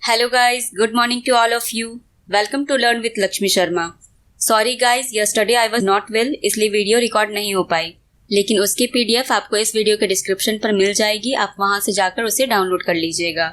Hello guys, good morning to all of you. Welcome to Learn with Lakshmi Sharma. Sorry guys, yesterday I was not well इसलिए video record नहीं हो पाई, लेकिन उसकी PDF आपको इस video के description पर मिल जाएगी। आप वहां से जाकर उसे डाउनलोड कर लीजिएगा।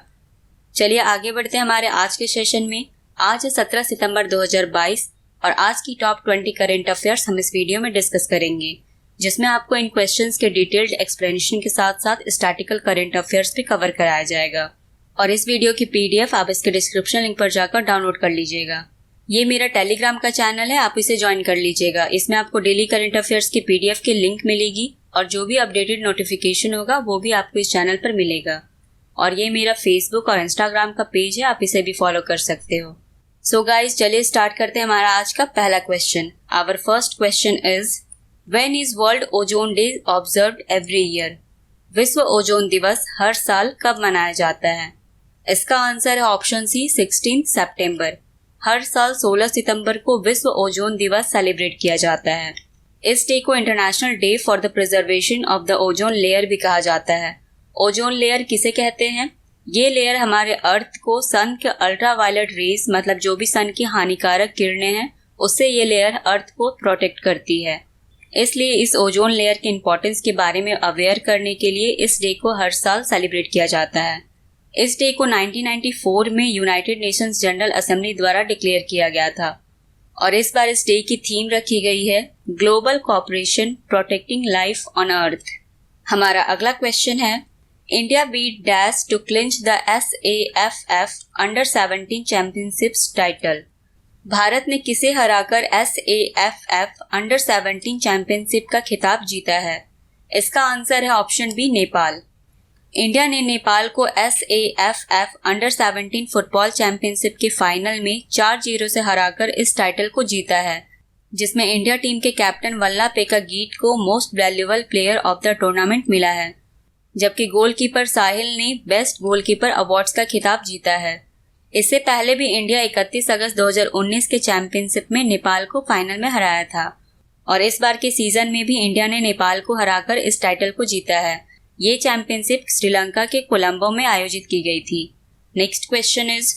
चलिए आगे बढ़ते हैं हमारे आज के सेशन में। आज है 17 सितंबर 2022 और आज की टॉप 20 करंट अफेयर्स हम इस वीडियो में डिस्कस करेंगे, जिसमें आपको इन क्वेश्चंस के डिटेल्ड एक्सप्लेनेशन के साथ साथ स्टैटिकल करंट अफेयर्स भी कवर कराया जाएगा। और इस वीडियो की पीडीएफ आप इसके डिस्क्रिप्शन लिंक पर जाकर डाउनलोड कर लीजिएगा। ये मेरा टेलीग्राम का चैनल है, आप इसे ज्वाइन कर लीजिएगा। इसमें आपको डेली करंट अफेयर्स की पीडीएफ की लिंक मिलेगी और जो भी अपडेटेड नोटिफिकेशन होगा वो भी आपको इस चैनल पर मिलेगा। और ये मेरा फेसबुक और इंस्टाग्राम का पेज है, आप इसे भी फॉलो कर सकते हो। सो गाइज, चलिए स्टार्ट करते हैं हमारा आज का पहला question. Our first question is, when is world ozone day observed every year? विश्व ओजोन दिवस हर साल कब मनाया जाता है? इसका आंसर है ऑप्शन सी, 16 सितंबर। हर साल 16 सितंबर को विश्व ओजोन दिवस सेलिब्रेट किया जाता है। इस डे को international day for the preservation of the ozone layer भी कहा जाता है। ओजोन लेयर किसे कहते हैं? ये लेयर हमारे अर्थ को सन के अल्ट्रावायलेट रेज, मतलब जो भी सन की हानिकारक किरणें हैं, उससे ये लेयर अर्थ को प्रोटेक्ट करती है। इसलिए इस ओजोन लेयर के इम्पोर्टेंस के बारे में अवेयर करने के लिए इस डे को हर साल सेलिब्रेट किया जाता है। इस डे को 1994 में यूनाइटेड नेशंस जनरल असेंबली द्वारा डिक्लेयर किया गया था और इस बार इस डे की थीम रखी गई है global cooperation protecting life on earth. हमारा अगला क्वेश्चन है, India beat dash to clinch the SAFF under 17 championships title? भारत ने किसे हराकर SAFF अंडर 17 चैंपियनशिप का खिताब जीता है? इसका आंसर है ऑप्शन बी, नेपाल। इंडिया ने नेपाल को SAFF अंडर 17 फुटबॉल चैंपियनशिप के फाइनल में 4-0 से हराकर इस टाइटल को जीता है, जिसमें इंडिया टीम के कैप्टन वल्लापेका गीट को most valuable player of the tournament मिला है, जबकि गोलकीपर साहिल ने बेस्ट गोलकीपर अवार्ड्स का खिताब जीता है। इससे पहले भी इंडिया 31 अगस्त 2019 के चैंपियनशिप में नेपाल को फाइनल में हराया था और इस बार के सीजन में भी इंडिया ने नेपाल को हराकर इस टाइटल को जीता है। ये चैंपियनशिप श्रीलंका के कोलंबो में आयोजित की गई थी। Next question is,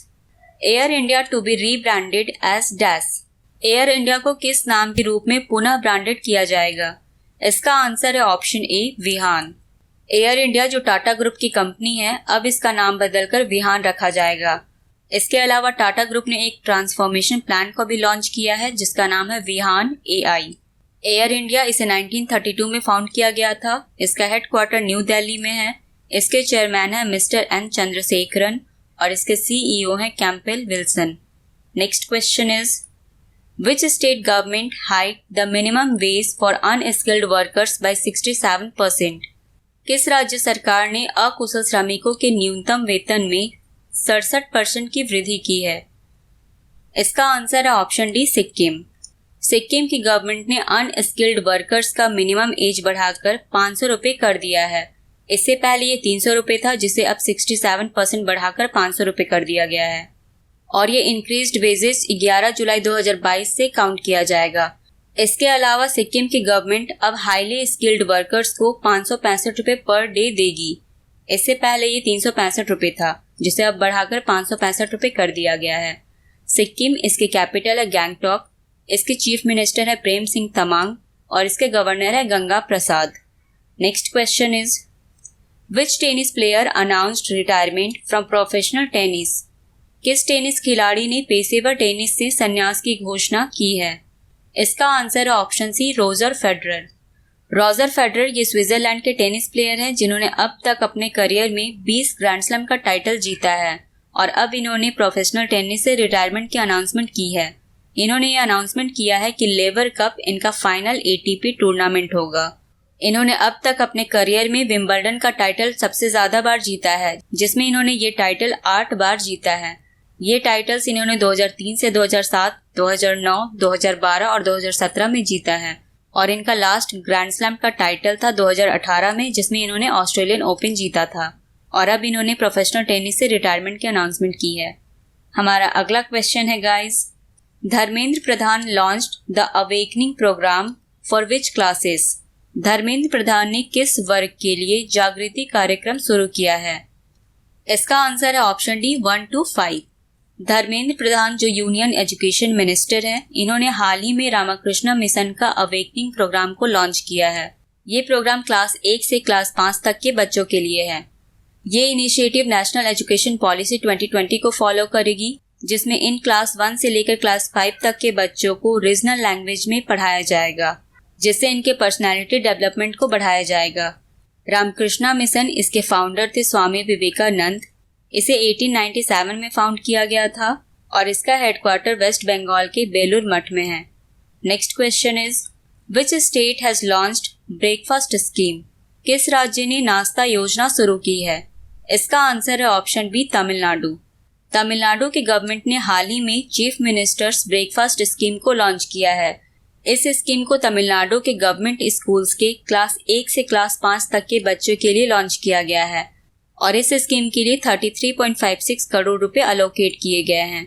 Air India to be rebranded as dash? Air India को किस नाम के रूप में पुनः ब्रांडेड किया जाएगा? इसका आंसर है option A, Vihaan. Air India जो टाटा ग्रुप की कंपनी है, अब इसका नाम बदलकर विहान रखा जाएगा। इसके अलावा टाटा ग्रुप ने एक ट्रांसफॉर्मेशन प्लान को भी लॉन्च किया है जिसका नाम है विहान AI। एयर इंडिया इसे 1932 में फाउंड किया गया था। इसका हेडक्वार्टर न्यू दिल्ली में है। इसके चेयरमैन है मिस्टर N चंद्रशेखरन और इसके CEO हैं Campbell Wilson. Next question is, which state government hike the minimum wage for unskilled workers by 67%? किस राज्य सरकार ने अकुशल श्रमिकों के न्यूनतम वेतन में 67% की वृद्धि की है? इसका आंसर है ऑप्शन डी, सिक्किम। सिक्किम की गवर्नमेंट ने अनस्किल्ड वर्कर्स का मिनिमम एज बढ़ाकर 500 रुपये कर दिया है। इससे पहले ये 300 रुपये था, जिसे अब 67% बढ़ाकर 500 रुपये कर दिया गया है और ये इंक्रीज्ड वेजेस 11 जुलाई 2022 से काउंट किया जाएगा। इसके अलावा सिक्किम की गवर्नमेंट अब हाईली स्किल्ड वर्कर्स को 565 रुपये पर डे देगी। इससे पहले ये 365 रुपये था, जिसे अब बढ़ाकर 565 रुपये कर दिया गया है। सिक्किम, इसकी कैपिटल है गैंगटॉक। इसके चीफ मिनिस्टर है प्रेम सिंह तमांग और इसके गवर्नर है Ganga Prasad. Next question is, which tennis player announced retirement from professional tennis? किस टेनिस खिलाड़ी ने पेशेवर टेनिस से संन्यास की घोषणा की है? इसका आंसर है option C, Roger Federer. Roger Federer ये स्विट्जरलैंड के टेनिस प्लेयर हैं जिन्होंने अब तक अपने करियर में 20 ग्रैंड स्लैम का टाइटल जीता है और अब इन्होंने प्रोफेशनल टेनिस से रिटायरमेंट की अनाउंसमेंट की है। इन्होंने ये अनाउंसमेंट किया है कि लेवर कप इनका फाइनल ATP टूर्नामेंट होगा। इन्होंने अब तक अपने करियर में विंबलडन का टाइटल सबसे ज्यादा बार जीता है, जिसमें इन्होंने ये टाइटल 8 बार जीता है। ये टाइटल्स इन्होंने 2003 से 2007, 2009, 2012 और 2017 में जीता है और इनका लास्ट ग्रैंड स्लैम का टाइटल था 2018 में, जिसमें इन्होंने ऑस्ट्रेलियन ओपन जीता था और अब इन्होंने प्रोफेशनल टेनिस से रिटायरमेंट की अनाउंसमेंट की है। हमारा अगला क्वेश्चन है guys, Dharmendra Pradhan launched the awakening programme for which classes? Dharmendra Pradhan ने किस वर्ग के लिए जागृति कार्यक्रम शुरू किया है? इसका आंसर है option D 1 to 5। Dharmendra Pradhan जो यूनियन एजुकेशन मिनिस्टर हैं, इन्होंने हाल ही में रामकृष्ण मिशन का अवेकनिंग प्रोग्राम को लॉन्च किया है। ये प्रोग्राम क्लास 1 से क्लास 5 तक के बच्चों के लिए है। ये इनिशिएटिव नेशनल एजुकेशन पॉलिसी 2020 को फॉलो करेगी, जिसमें इन क्लास 1 से लेकर क्लास 5 तक के बच्चों को रीजनल लैंग्वेज में पढ़ाया जाएगा, जिससे इनके पर्सनैलिटी डेवलपमेंट को बढ़ाया जाएगा। रामकृष्ण मिशन, इसके फाउंडर थे स्वामी विवेकानंद। इसे 1897 में फाउंड किया गया था और इसका हेडक्वार्टर वेस्ट बंगाल के बेलूर मठ में है। Next question is which state has launched breakfast scheme? किस राज्य ने नाश्ता योजना शुरू की है? इसका आंसर है ऑप्शन बी तमिलनाडु। तमिलनाडु की गवर्नमेंट ने हाल ही में चीफ मिनिस्टर्स ब्रेकफास्ट स्कीम को लॉन्च किया है। इस स्कीम को तमिलनाडु के गवर्नमेंट स्कूल्स के क्लास 1 से क्लास 5 तक के बच्चों के लिए लॉन्च किया गया है और इस स्कीम के लिए 33.56 करोड़ रुपए अलोकेट किए गए हैं।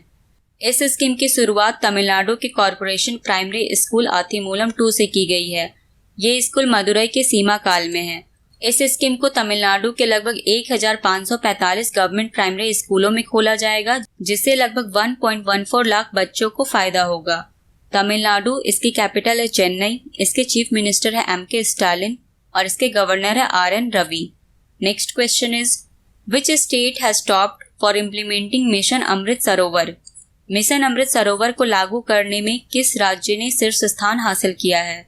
इस स्कीम की शुरुआत तमिलनाडु के कॉरपोरेशन प्राइमरी स्कूल आतिमूलम 2 से की गई है। ये स्कूल मदुरई के सीमा काल में है। इस स्कीम को तमिलनाडु के लगभग 1545 गवर्नमेंट प्राइमरी स्कूलों में खोला जाएगा, जिससे लगभग 1.14 लाख बच्चों को फायदा होगा। तमिलनाडु, इसकी कैपिटल है चेन्नई, इसके चीफ मिनिस्टर है M.K. स्टालिन और इसके गवर्नर है R.N. Ravi. Next question is which state has stopped for implementing mission Amrit Sarovar? Mission Amrit सरोवर को लागू करने में किस राज्य ने शीर्ष स्थान हासिल किया है?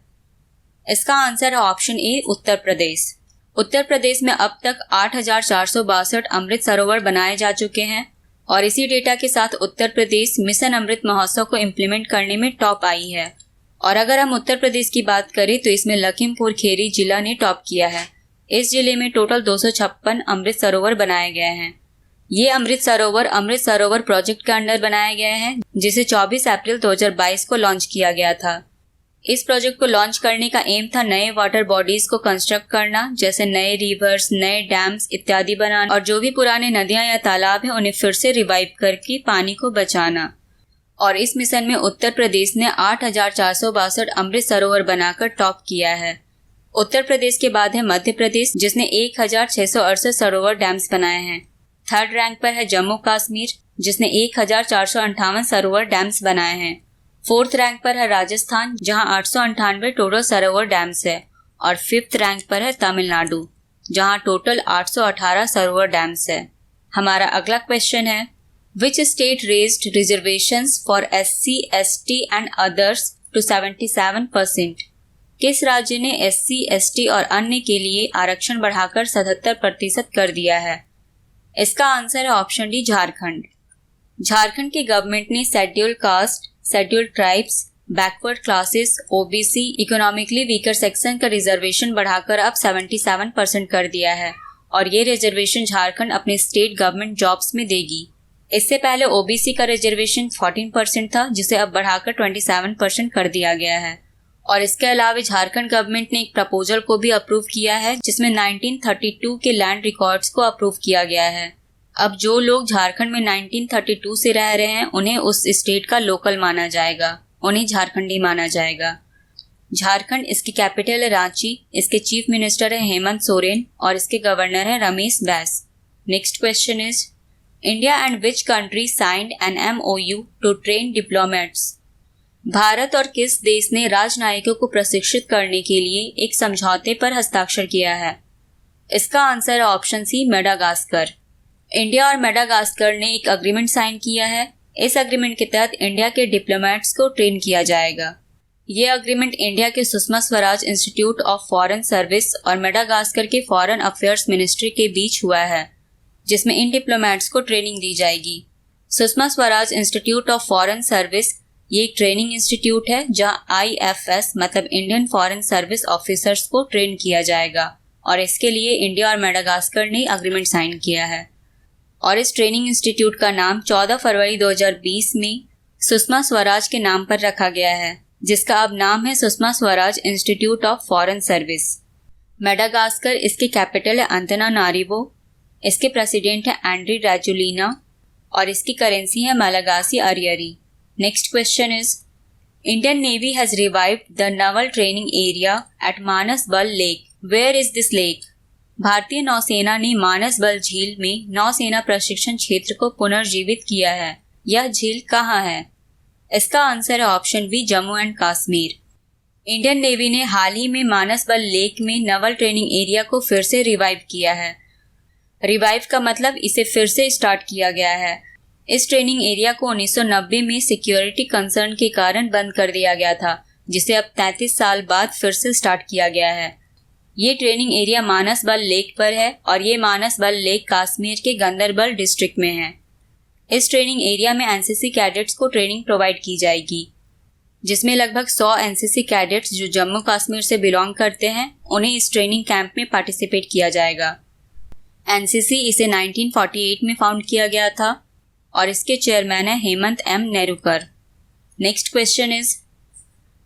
इसका आंसर है ऑप्शन ए उत्तर प्रदेश। उत्तर प्रदेश में अब तक 8,462 अमृत सरोवर बनाए जा चुके हैं और इसी डेटा के साथ उत्तर प्रदेश मिशन अमृत महोत्सव को इम्प्लीमेंट करने में टॉप आई है। और अगर हम उत्तर प्रदेश की बात करें तो इसमें लखीमपुर खीरी जिला ने टॉप किया है। इस जिले में टोटल 256 अमृत सरोवर बनाए गए हैं। ये अमृत सरोवर प्रोजेक्ट के अंडर बनाए गए हैं, जिसे 24 अप्रैल 2022 को लॉन्च किया गया था। इस प्रोजेक्ट को लॉन्च करने का एम था नए वाटर बॉडीज को कंस्ट्रक्ट करना, जैसे नए रिवर्स, नए डैम्स इत्यादि बनाना और जो भी पुराने नदियां या तालाब हैं उन्हें फिर से रिवाइव करके पानी को बचाना। और इस मिशन में उत्तर प्रदेश ने 8,462 अमृत सरोवर बनाकर टॉप किया है। उत्तर प्रदेश के बाद है मध्य प्रदेश, जिसने 1,668 सरोवर डैम्स बनाए हैं। थर्ड रैंक पर है जम्मू कश्मीर, जिसने 1,458 सरोवर डैम्स बनाए हैं। फोर्थ रैंक पर है राजस्थान, जहां 898 टोटल सरोवर डैम्स है। और फिफ्थ रैंक पर है तमिलनाडु, जहां टोटल 818 सरोवर डैम्स है। हमारा अगला क्वेश्चन है which state raised reservations for SC, ST and others to 77%? किस राज्य ने SC, ST और अन्य के लिए आरक्षण बढ़ाकर 77% कर दिया है? इसका आंसर है ऑप्शन डी झारखंड। झारखंड की गवर्नमेंट ने scheduled caste, scheduled tribes, backward classes, OBC, economically weaker section का रिजर्वेशन बढ़ाकर अब 77% कर दिया है और ये रिजर्वेशन झारखंड अपने स्टेट गवर्नमेंट जॉब्स में देगी। इससे पहले OBC का रिजर्वेशन 14% था, जिसे अब बढ़ाकर 27% कर दिया गया है। और इसके अलावा झारखंड गवर्नमेंट ने एक प्रपोजल को भी अप्रूव किया है, जिसमें 1932 के लैंड रिकॉर्ड्स को अप्रूव किया गया है। अब जो लोग झारखंड में 1932 से रह रहे हैं उन्हें उस स्टेट का लोकल माना जाएगा, उन्हें झारखंडी माना जाएगा। झारखंड, इसकी कैपिटल है रांची, इसके चीफ मिनिस्टर है हेमंत सोरेन और इसके गवर्नर है Ramesh Bais. Next question is India and which country signed an MOU to train diplomats? Bharat और किस देश ने राजनयिकों को प्रशिक्षित करने के लिए एक समझौते पर हस्ताक्षर किया है? इसका आंसर है ऑप्शन सी मेडागास्कर। इंडिया और मेडागास्कर ने एक अग्रीमेंट साइन किया है। इस अग्रीमेंट के तहत इंडिया के डिप्लोमेट्स को ट्रेन किया जाएगा। ये अग्रीमेंट इंडिया के Sushma Swaraj institute of foreign service और मेडागास्कर के फॉरेन अफेयर्स मिनिस्ट्री के बीच हुआ है, जिसमें इन डिप्लोमेट्स को ट्रेनिंग दी जाएगी। Sushma Swaraj institute of foreign service ये एक ट्रेनिंग इंस्टीट्यूट है जहां IFS मतलब इंडियन फॉरेन सर्विस ऑफिसर्स को ट्रेन किया जाएगा और इसके लिए इंडिया और मेडागास्कर ने अग्रीमेंट साइन किया है। और इस ट्रेनिंग इंस्टीट्यूट का नाम 14 फरवरी 2020 में सुषमा स्वराज के नाम पर रखा गया है, जिसका अब नाम है Sushma Swaraj institute of foreign service. Madagascar, इसकी कैपिटल है अंतनानारिवो, इसके प्रेसिडेंट है एंड्री राजुलिना और इसकी करेंसी है Malagasy ariary. Next question is Indian navy has revived the naval training area at Manas Bal lake. Where is this lake? भारतीय नौसेना ने मानस बल झील में नौसेना प्रशिक्षण क्षेत्र को पुनर्जीवित किया है। यह झील कहाँ है? इसका आंसर है option B, Jammu and Kashmir. Indian navy ने हाल ही में मानस बल लेक में नवल ट्रेनिंग एरिया को फिर से रिवाइव किया है। रिवाइव का मतलब इसे फिर से स्टार्ट किया गया है। इस ट्रेनिंग एरिया को 1990 में सिक्योरिटी कंसर्न के कारण बंद कर दिया गया था, जिसे अब 33 साल बाद फिर से स्टार्ट किया गया है। ये ट्रेनिंग एरिया मानस बल लेक पर है और ये मानस बल लेक कश्मीर के गंदरबल डिस्ट्रिक्ट में है। इस ट्रेनिंग एरिया में एनसीसी कैडेट्स को ट्रेनिंग प्रोवाइड की जाएगी, जिसमें लगभग 100 एनसीसी कैडेट्स जो जम्मू कश्मीर से बिलोंग करते हैं उन्हें इस ट्रेनिंग कैंप में पार्टिसिपेट किया जाएगा। एनसीसी इसे 1948 में फाउंड किया गया था और इसके चेयरमैन है Hemant M Nerurkar. Next question is,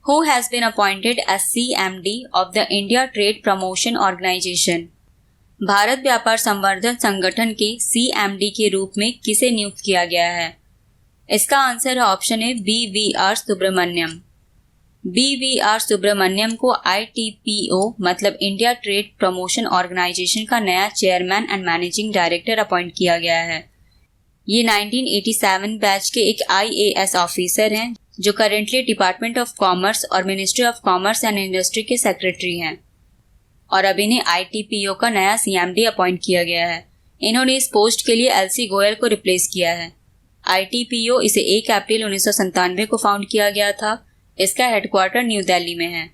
who has been appointed as CMD of the India trade promotion organisation? भारत व्यापार संवर्धन संगठन के CMD के रूप में किसे नियुक्त किया गया है? इसका आंसर है ऑप्शन है BVR सुब्रमण्यम। BVR सुब्रमण्यम को ITPO मतलब इंडिया ट्रेड प्रमोशन ऑर्गेनाइजेशन का नया chairman and managing director appoint किया गया है। ये 1987 बैच के एक IAS ऑफिसर हैं जो करेंटली डिपार्टमेंट ऑफ कॉमर्स और ministry of commerce and industry के सेक्रेटरी हैं और अब इन्हें ITPO का नया CMD अपॉइंट किया गया है। इन्होंने इस पोस्ट के लिए LC गोयल को रिप्लेस किया है। ITPO इसे 1 अप्रैल 1997 को फाउंड किया गया था। इसका हेडक्वार्टर न्यू दिल्ली में है।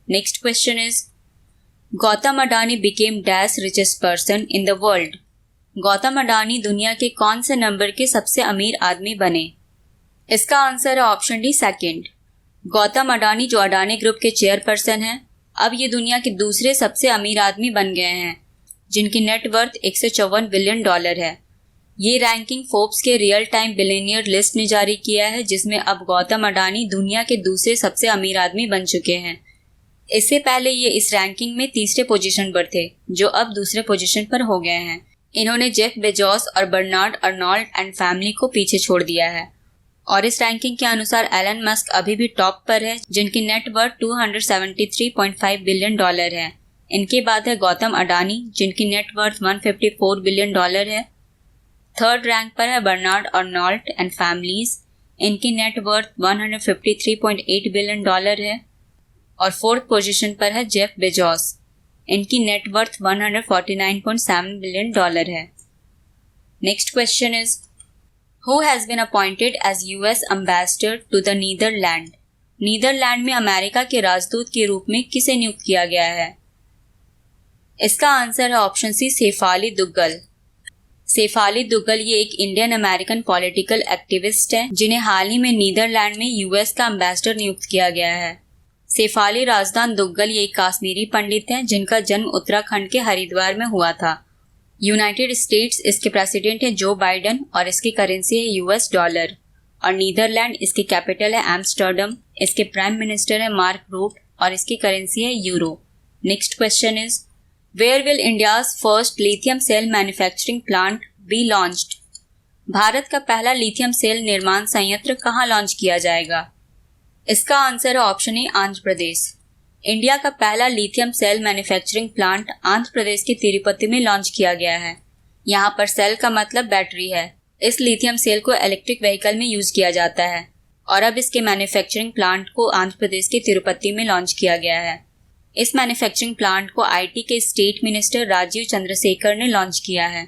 Next question is, Gautam Adani became dash richest person in the world? Gautam Adani दुनिया के कौन से नंबर के सबसे अमीर आदमी बने? इसका आंसर है option D, second. Gautam Adani जो अडानी ग्रुप के चेयरपर्सन हैं, अब ये दुनिया के दूसरे सबसे अमीर आदमी बन गए हैं, जिनकी नेटवर्थ $154 बिलियन है। ये रैंकिंग फोर्ब्स के रियल टाइम बिलियनियर लिस्ट ने जारी किया है, जिसमें अब गौतम अडानी दुनिया के दूसरे सबसे अमीर आदमी बन चुके हैं। इससे पहले ये इस रैंकिंग में तीसरे पोजीशन पर थे, जो अब दूसरे पोजीशन पर हो गए हैं। इन्होंने जेफ बेजोस और बर्नार्ड अर्नोल्ड एंड फैमिली को पीछे छोड़ दिया है। और इस रैंकिंग के अनुसार एलन मस्क अभी भी टॉप पर है, जिनकी नेटवर्थ $273.5 बिलियन है। इनके बाद है गौतम अडानी, जिनकी नेटवर्थ $154 बिलियन है। थर्ड रैंक पर है बर्नार्ड अर्नोल्ड एंड फैमिलीज, इनकी नेटवर्थ $153.8 बिलियन है। और फोर्थ पोजीशन पर है जेफ बेजोस, इनकी नेटवर्थ $149.7 बिलियन है। Next question is, who has been appointed as US ambassador to the Netherland? Netherland में अमेरिका के राजदूत के रूप में किसे नियुक्त किया गया है? इसका आंसर है ऑप्शन सी, सैफ अली दुग्गल। सैफ अली दुग्गल ये एक इंडियन अमेरिकन पॉलिटिकल एक्टिविस्ट हैं, जिन्हें हाल ही में नीदरलैंड में US का एम्बेसडर नियुक्त किया गया है। सैफ अली राजदान दुग्गल ये एक कश्मीरी पंडित हैं, जिनका जन्म उत्तराखंड के हरिद्वार में हुआ था। यूनाइटेड स्टेट्स इसके प्रेसिडेंट हैं जो बाइडन और इसकी करेंसी है US डॉलर। और नीदरलैंड इसकी कैपिटल है एम्स्टर्डम, इसके प्राइम मिनिस्टर है मार्क रूट और इसकी करेंसी है euro. Next question is, Where will India's first lithium cell manufacturing plant be launched? Bharat का पहला लिथियम सेल निर्माण संयंत्र कहाँ लॉन्च किया जाएगा? इसका आंसर है option A, Andhra Pradesh. India का पहला lithium cell manufacturing plant Andhra Pradesh के तिरुपति में लॉन्च किया गया है। यहाँ पर सेल का मतलब बैटरी है। इस लिथियम सेल को इलेक्ट्रिक व्हीकल में यूज किया जाता है और अब इसके मैन्युफैक्चरिंग प्लांट को आंध्र प्रदेश के तिरुपति में लॉन्च किया गया है। इस मैन्युफैक्चरिंग प्लांट को IT के स्टेट मिनिस्टर राजीव चंद्रशेखर ने लॉन्च किया है।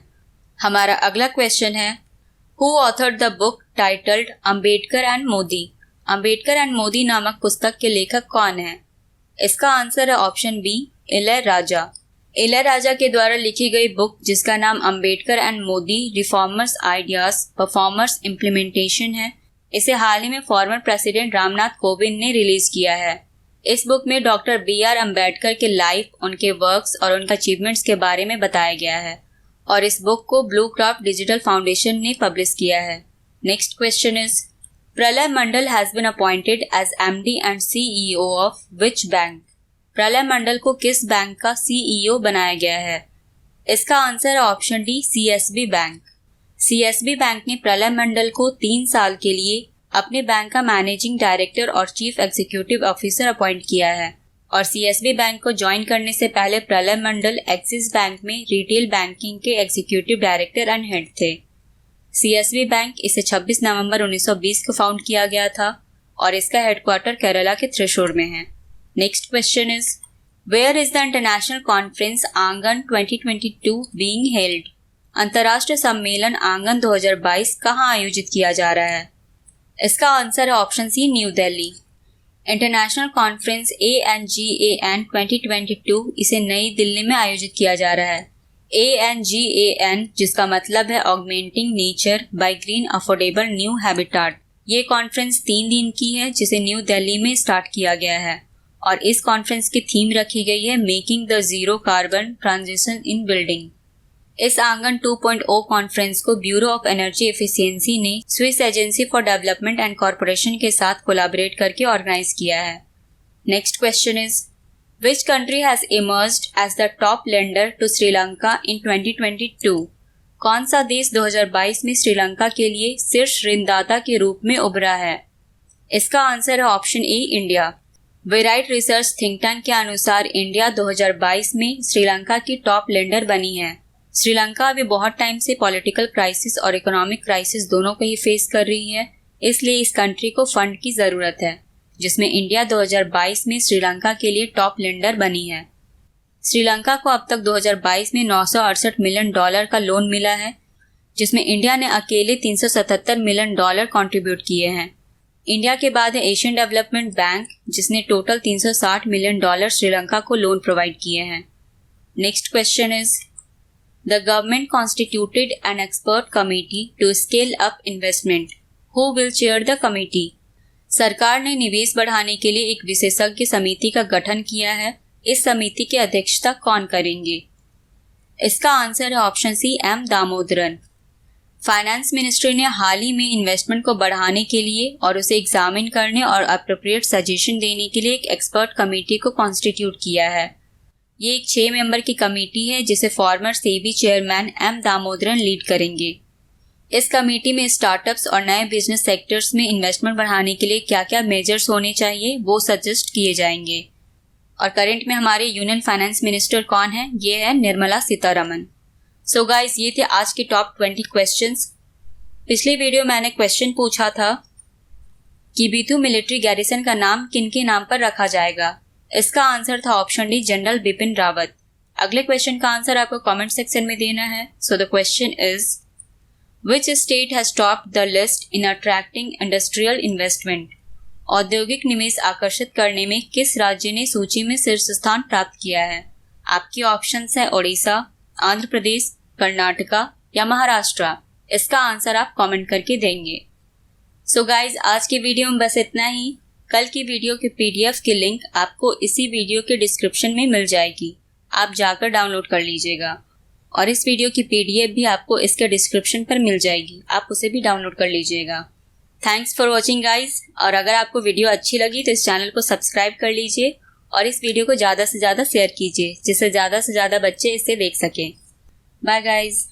हमारा अगला क्वेश्चन है, who authored the book titled Ambedkar and Modi? Ambedkar and Modi नामक पुस्तक के लेखक कौन है? इसका आंसर है ऑप्शन बी, इलैयाराजा। इलैयाराजा के द्वारा लिखी गई बुक, जिसका नाम Ambedkar and Modi reformers ideas performers implementation है, इसे हाल ही में फॉर्मर प्रेसिडेंट रामनाथ कोविंद ने रिलीज किया है। इस बुक में डॉक्टर BR अम्बेडकर के लाइफ, उनके वर्क्स और उनके अचीवमेंट्स के बारे में बताया गया है और इस बुक को ब्लू क्राफ्ट डिजिटल फाउंडेशन ने पब्लिश किया है। Next question is, Pralay Mondal has been appointed as MD and CEO of which bank? Pralay Mondal को किस बैंक का CEO बनाया गया है? इसका आंसर है option D, CSB bank. CSB bank ने प्रलय मंडल को 3 साल के लिए अपने बैंक का मैनेजिंग डायरेक्टर और चीफ एग्जीक्यूटिव ऑफिसर अपॉइंट किया है और सीएसबी बैंक को ज्वाइन करने से पहले प्रलय मंडल एक्सिस बैंक में रिटेल बैंकिंग के एग्जीक्यूटिव डायरेक्टर एंड हेड थे। सीएसबी बैंक इसे 26 नवंबर 1920 को फाउंड किया गया था और इसका हेडक्वार्टर केरला के त्रिशूर में है। Next question is where is the international conference Angan 2022 being held? अंतर्राष्ट्रीय सम्मेलन आंगन 2022 कहाँ आयोजित किया जा रहा है? इसका आंसर है option C, New Delhi. International conference ANGAN 2022 इसे नई दिल्ली में आयोजित किया जा रहा है। ANGAN जिसका मतलब है augmenting nature by green affordable new habitat. ये कॉन्फ्रेंस 3 दिन की है जिसे न्यू दिल्ली में स्टार्ट किया गया है और इस कॉन्फ्रेंस की थीम रखी गई है making the zero carbon transition in building. इस आंगन 2.0 कॉन्फ्रेंस को ब्यूरो ऑफ एनर्जी एफिशिएंसी ने Swiss agency for development and corporation के साथ कोलैबोरेट करके ऑर्गेनाइज किया है। Next question is which country has emerged as the top lender to Sri Lanka in 2022? कौन सा देश 2022 में श्रीलंका के लिए शीर्ष ऋणदाता के रूप में उभरा है? इसका आंसर है option A, India. Verite research think tank के अनुसार इंडिया 2022 में श्रीलंका की टॉप लेंडर बनी है। श्रीलंका अभी बहुत टाइम से पॉलिटिकल क्राइसिस और इकोनॉमिक क्राइसिस दोनों को ही फेस कर रही है, इसलिए इस कंट्री को फंड की ज़रूरत है, जिसमें इंडिया 2022 में श्रीलंका के लिए टॉप लेंडर बनी है। श्रीलंका को अब तक 2022 में $968 मिलियन का लोन मिला है, जिसमें इंडिया ने अकेले $377 मिलियन कंट्रीब्यूट किए हैं। इंडिया के बाद है एशियन डेवलपमेंट बैंक, जिसने टोटल $360 मिलियन श्रीलंका को लोन प्रोवाइड किए हैं। Next question is The government constituted an expert committee to scale up investment. Who will chair the committee? सरकार ने निवेश बढ़ाने के लिए एक विशेषज्ञ समिति का गठन किया है। इस समिति की अध्यक्षता कौन करेंगे? इसका आंसर है option C, M Damodaran. Finance ministry ने हाल ही में इन्वेस्टमेंट को बढ़ाने के लिए और उसे एग्जामिन करने और अप्रोप्रिएट सजेशन देने के लिए एक एक्सपर्ट कमेटी को कॉन्स्टिट्यूट किया है। ये एक 6 मेंबर की कमेटी है जिसे former SEBI chairman M Damodaran lead करेंगे। इस कमेटी में स्टार्टअप्स और नए बिजनेस सेक्टर्स में इन्वेस्टमेंट बढ़ाने के लिए क्या क्या मेजर्स होने चाहिए वो सजेस्ट किए जाएंगे। और करंट में हमारे यूनियन फाइनेंस मिनिस्टर कौन है? ये है निर्मला सीतारमन। सो गाइस, ये थे आज के टॉप 20 क्वेश्चंस। पिछली वीडियो मैंने क्वेश्चन पूछा था कि बीतू मिलिट्री गैरिसन का नाम किन के नाम पर रखा जाएगा। इसका आंसर था option D, general Bipin Rawat. अगले क्वेश्चन का आंसर आपको कमेंट सेक्शन में देना है। So the question is which state has topped the list in attracting industrial investment? औद्योगिक निवेश आकर्षित करने में किस राज्य ने सूची में शीर्ष स्थान प्राप्त किया है? आपके ऑप्शंस है ओडिशा, आंध्र प्रदेश, कर्नाटका या महाराष्ट्र। इसका आंसर आप कमेंट करके देंगे। सो गाइज, आज की वीडियो में बस इतना ही। कल की वीडियो के PDF की लिंक आपको इसी वीडियो के डिस्क्रिप्शन में मिल जाएगी, आप जाकर डाउनलोड कर लीजिएगा। और इस वीडियो की PDF भी आपको इसके डिस्क्रिप्शन पर मिल जाएगी, आप उसे भी डाउनलोड कर लीजिएगा। Thanks for watching guys. और अगर आपको वीडियो अच्छी लगी तो इस चैनल को सब्सक्राइब कर लीजिए और इस वीडियो को ज़्यादा से ज़्यादा शेयर कीजिए, जिससे ज़्यादा से ज़्यादा बच्चे इसे देख सकें। Bye guys.